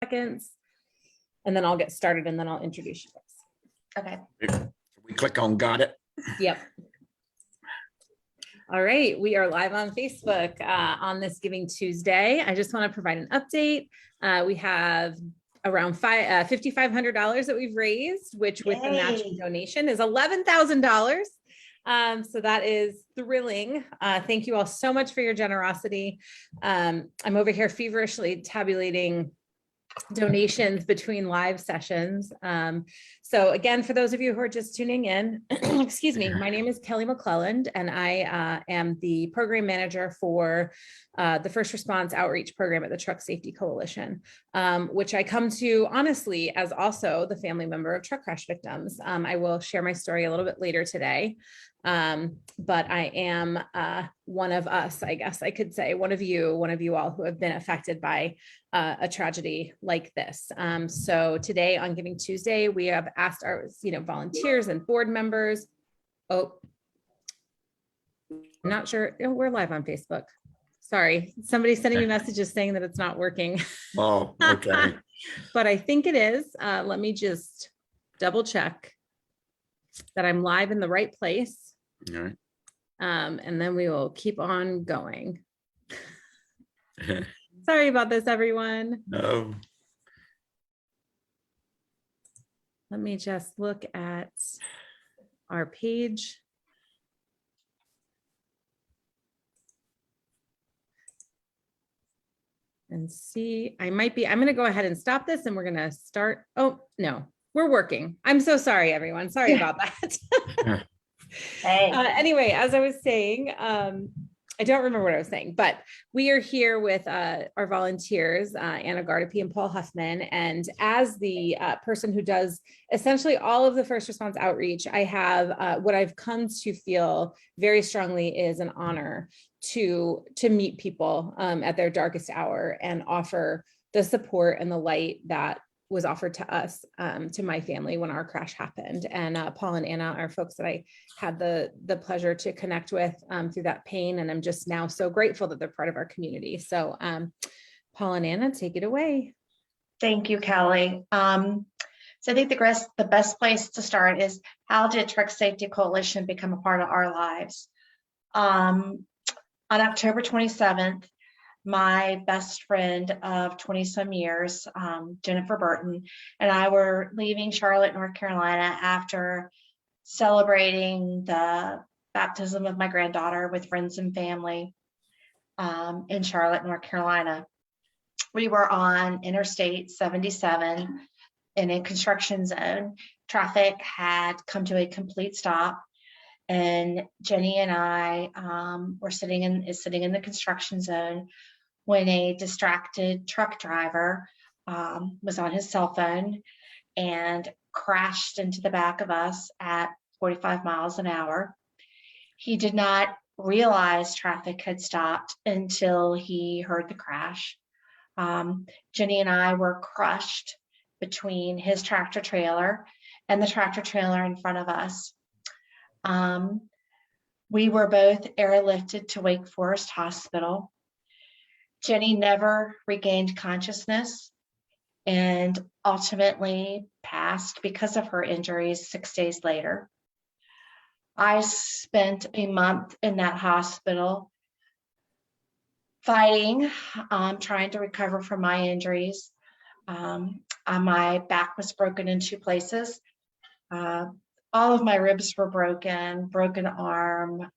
seconds, and then I'll get started and then I'll introduce you guys. Okay. We click on got it. Yep. All right, we are live on Facebook on this Giving Tuesday. I just want to provide an update. We have around $5,500 that we've raised, which with the matching donation is $11,000. So that is thrilling. Thank you all so much for your generosity. I'm over here feverishly tabulating donations between live sessions. So again, for those of you who are just tuning in, excuse me, my name is Kelly McClelland, and I am the program manager for the First Response Outreach Program at the Truck Safety Coalition, which I come to honestly as also the family member of truck crash victims. I will share my story a little bit later today. But I am one of us, I guess I could say, one of you all who have been affected by a tragedy like this. So today on Giving Tuesday, we have asked our volunteers and board members. Oh, I'm not sure. Oh, we're live on Facebook. Sorry, somebody's sending me messages saying that it's not working. Oh, okay. But I think it is. Let me just double check that I'm live in the right place. All right. And then we will keep on going. Sorry about this, everyone. No. Let me just look at our page. And see, I'm going to go ahead and stop this and we're going to start. Oh, no, we're working. I'm so sorry, everyone. Sorry about that. Hey. Anyway, as I was saying, I don't remember what I was saying, but we are here with our volunteers, Anna Guardipee and Paul Huffman. And as the person who does essentially all of the first response outreach, I have what I've come to feel very strongly is an honor to meet people at their darkest hour and offer the support and the light that was offered to us, to my family when our crash happened. And Paul and Anna are folks that I had the pleasure to connect with through that pain. And I'm just now so grateful that they're part of our community. So Paul and Anna, take it away. Thank you, Kelly. So I think the best place to start is, how did Truck Safety Coalition become a part of our lives? On October 27th, my best friend of 20 some years, Jennifer Burton, and I were leaving Charlotte, North Carolina after celebrating the baptism of my granddaughter with friends and family in Charlotte, North Carolina. We were on Interstate 77 in a construction zone. Traffic had come to a complete stop, and Jenny and I were sitting in the construction zone when a distracted truck driver was on his cell phone and crashed into the back of us at 45 miles an hour. He did not realize traffic had stopped until he heard the crash. Jenny and I were crushed between his tractor trailer and the tractor trailer in front of us. We were both airlifted to Wake Forest Hospital. Jenny never regained consciousness and ultimately passed because of her injuries 6 days later. I spent a month in that hospital fighting, trying to recover from my injuries. My back was broken in 2 places. All of my ribs were broken arm,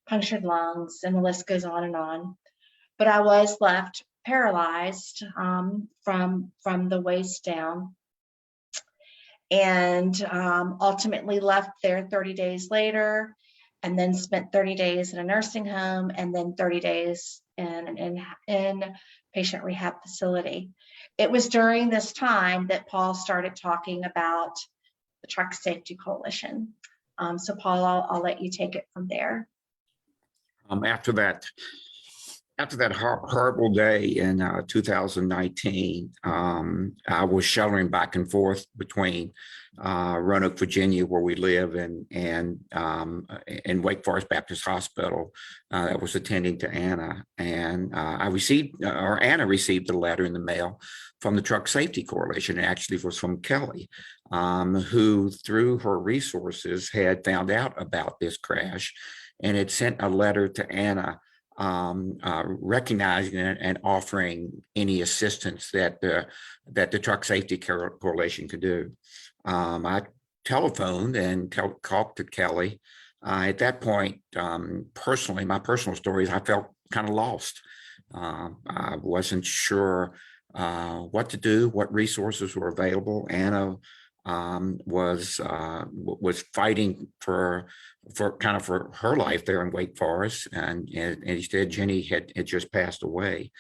punctured lungs, and the list goes on and on. But I was left paralyzed from the waist down, and ultimately left there 30 days later, and then spent 30 days in a nursing home, and then 30 days in patient rehab facility. It was during this time that Paul started talking about the Truck Safety Coalition. So Paul, I'll let you take it from there. After that after that horrible day in 2019, I was shuttling back and forth between Roanoke, Virginia, where we live, and Wake Forest Baptist Hospital. That was attending to Anna, and Anna received a letter in the mail from the Truck Safety Coalition. It actually was from Kelly, who, through her resources, had found out about this crash, and had sent a letter to Anna, recognizing and offering any assistance that the Truck Safety Coalition could do. I telephoned and talked to Kelly. At that point, personally, my personal story is I felt kind of lost. I wasn't sure what to do, what resources were available. Anna was fighting for her life there in Wake Forest, and instead Jenny had just passed away.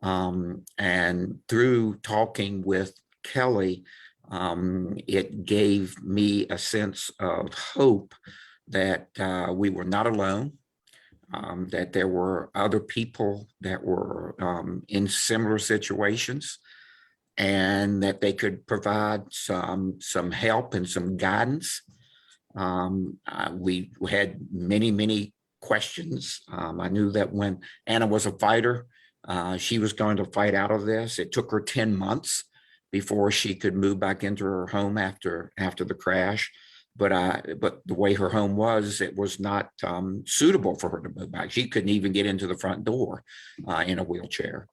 And through talking with Kelly, it gave me a sense of hope that we were not alone, that there were other people that were in similar situations, and that they could provide some help and some guidance. We had many questions. I knew that when Anna was a fighter, she was going to fight out of this. It took her 10 months before she could move back into her home after the crash. But the way her home was, it was not suitable for her to move back. She couldn't even get into the front door in a wheelchair.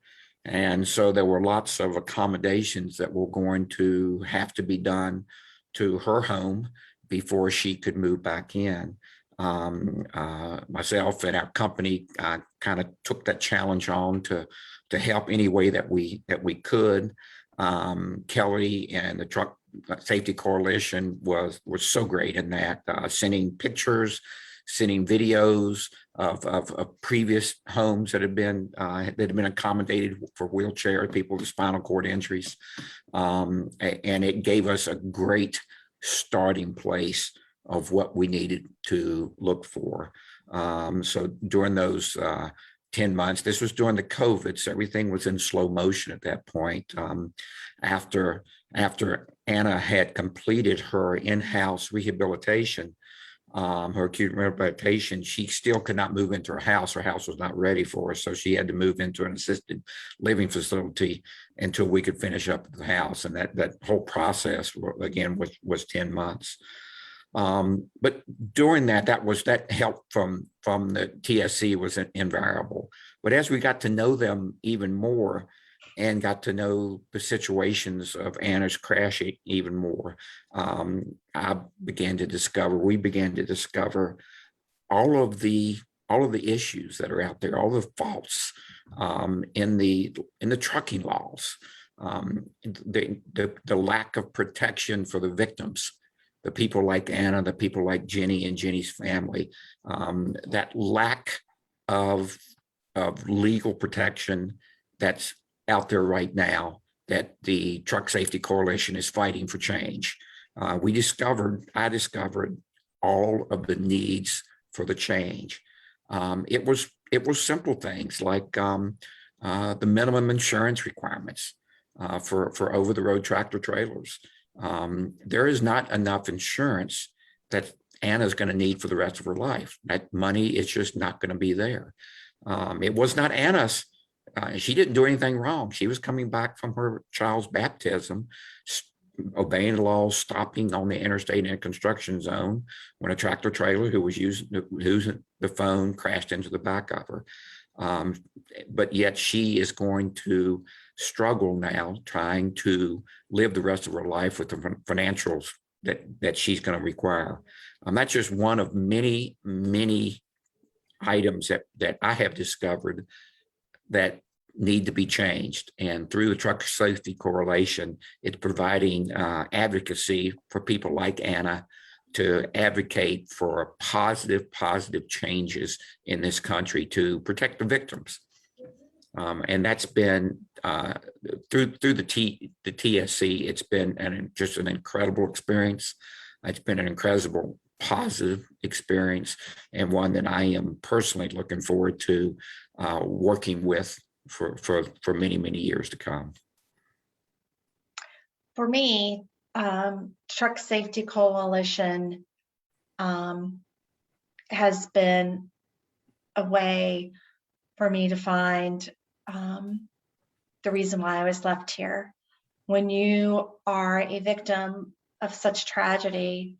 And so there were lots of accommodations that were going to have to be done to her home before she could move back in. Myself and our company kind of took that challenge on to help any way that we could. Kelly and the Truck Safety Coalition was so great in that, sending pictures, sending videos of previous homes that had been accommodated for wheelchair people with spinal cord injuries, and it gave us a great starting place of what we needed to look for. So during those 10 months, this was during the COVID, so everything was in slow motion at that point. After Anna had completed her in-house rehabilitation, her acute rehabilitation, she still could not move into her house. Her house was not ready for her, so she had to move into an assisted living facility until we could finish up the house. And that whole process, again, was 10 months. But during that help from the TSC was invariable. But as we got to know them even more and got to know the situations of Anna's crash even more, we began to discover all of the issues that are out there, all the faults in the trucking laws, the lack of protection for the victims, the people like Anna, the people like Jenny and Jenny's family, that lack of legal protection that's out there right now, that the Truck Safety Coalition is fighting for change. I discovered all of the needs for the change. It was simple things like the minimum insurance requirements for over-the-road tractor trailers. There is not enough insurance that Anna's going to need for the rest of her life. That money is just not going to be there. It was not Anna's. She didn't do anything wrong. She was coming back from her child's baptism, obeying the laws, stopping on the interstate in a construction zone when a tractor trailer who was using the phone crashed into the back of her. But yet she is going to struggle now trying to live the rest of her life with the financials that she's going to require. That's just one of many items that I have discovered that need to be changed. And through the Truck Safety Coalition, it's providing advocacy for people like Anna to advocate for positive changes in this country to protect the victims. And that's been through the TSC. It's been just an incredible experience. It's been an incredible positive experience, and one that I am personally looking forward to working with for many, many years to come. For me, Truck Safety Coalition has been a way for me to find the reason why I was left here. When you are a victim of such tragedy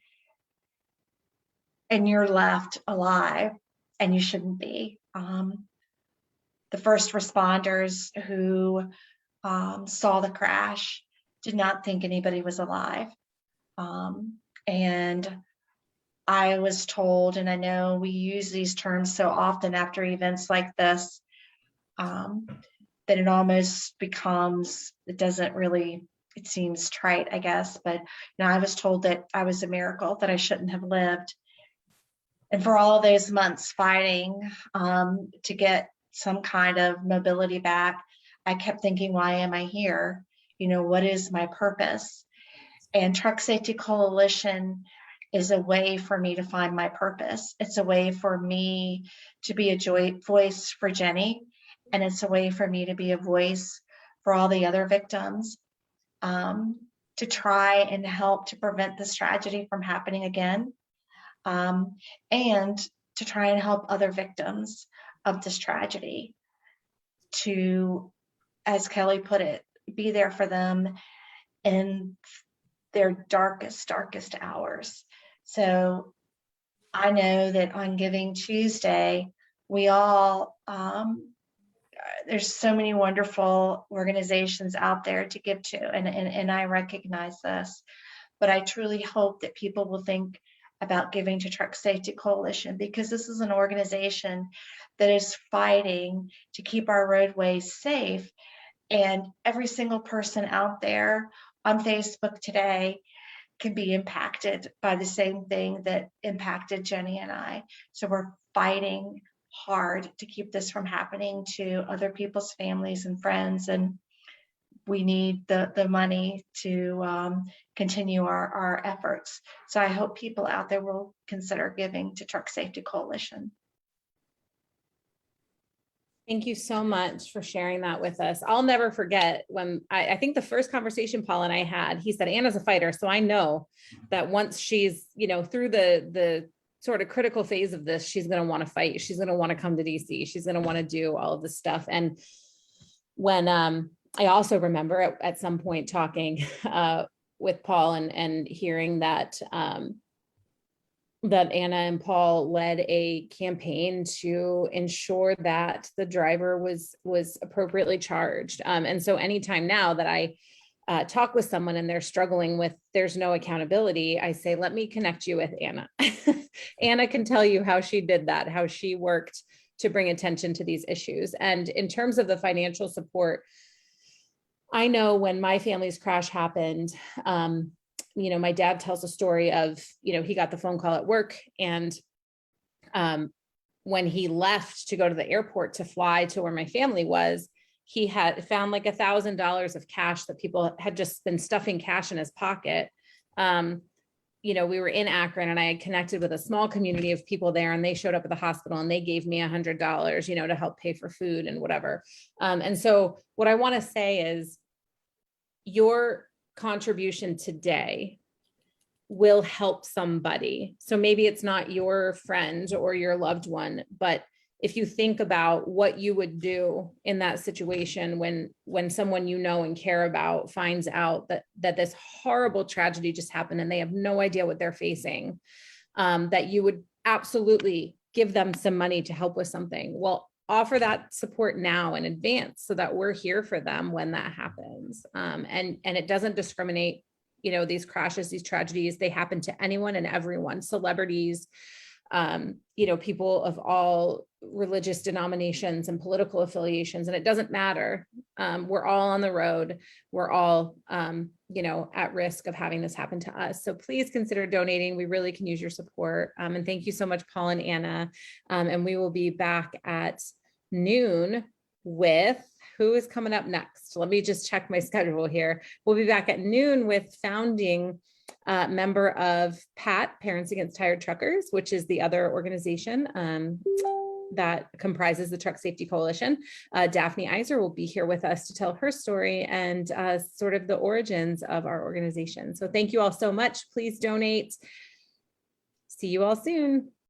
and you're left alive, and you shouldn't be. The first responders who saw the crash did not think anybody was alive. And I was told, and I know we use these terms so often after events like this, that it almost becomes, it doesn't really, it seems trite, I guess, but I was told that I was a miracle, that I shouldn't have lived. And for all those months fighting to get some kind of mobility back, I kept thinking, why am I here? What is my purpose? And Truck Safety Coalition is a way for me to find my purpose. It's a way for me to be a voice for Jenny. And it's a way for me to be a voice for all the other victims, to try and help to prevent this tragedy from happening again. And to try and help other victims of this tragedy to, as Kelly put it, be there for them in their darkest hours. So I know that on Giving Tuesday, we all, there's so many wonderful organizations out there to give to, and I recognize this, but I truly hope that people will think about giving to Truck Safety Coalition, because this is an organization that is fighting to keep our roadways safe. And every single person out there on Facebook today can be impacted by the same thing that impacted Jenny and I. So we're fighting hard to keep this from happening to other people's families and friends. And we need the money to continue our efforts. So I hope people out there will consider giving to Truck Safety Coalition. Thank you so much for sharing that with us. I'll never forget when I think the first conversation Paul and I had, he said, Anna's a fighter. So I know that once she's, through the sort of critical phase of this, she's going to want to fight. She's going to want to come to DC. She's going to want to do all of this stuff. And when, I also remember at some point talking with Paul and hearing that that Anna and Paul led a campaign to ensure that the driver was appropriately charged. And so anytime now that I talk with someone and they're struggling with, there's no accountability, I say, let me connect you with Anna. Anna can tell you how she did that, how she worked to bring attention to these issues. And in terms of the financial support, I know when my family's crash happened, my dad tells a story of, he got the phone call at work, and when he left to go to the airport to fly to where my family was, he had found like $1,000 of cash that people had just been stuffing cash in his pocket. We were in Akron, and I had connected with a small community of people there, and they showed up at the hospital and they gave me $100, to help pay for food and whatever. And so what I want to say is your contribution today will help somebody. So maybe it's not your friend or your loved one, but if you think about what you would do in that situation when someone and care about finds out that this horrible tragedy just happened and they have no idea what they're facing, that you would absolutely give them some money to help with something. Well, offer that support now in advance so that we're here for them when that happens. And it doesn't discriminate, these crashes, these tragedies, they happen to anyone and everyone, celebrities, people of all religious denominations and political affiliations, and it doesn't matter. We're all on the road. We're all, at risk of having this happen to us. So please consider donating. We really can use your support. And thank you so much, Paul and Anna. And we will be back at noon with who is coming up next. Let me just check my schedule here. We'll be back at noon with founding member of PAT, Parents Against Tired Truckers, which is the other organization that comprises the Truck Safety Coalition. Daphne Iser will be here with us to tell her story and sort of the origins of our organization. So thank you all so much. Please donate. See you all soon.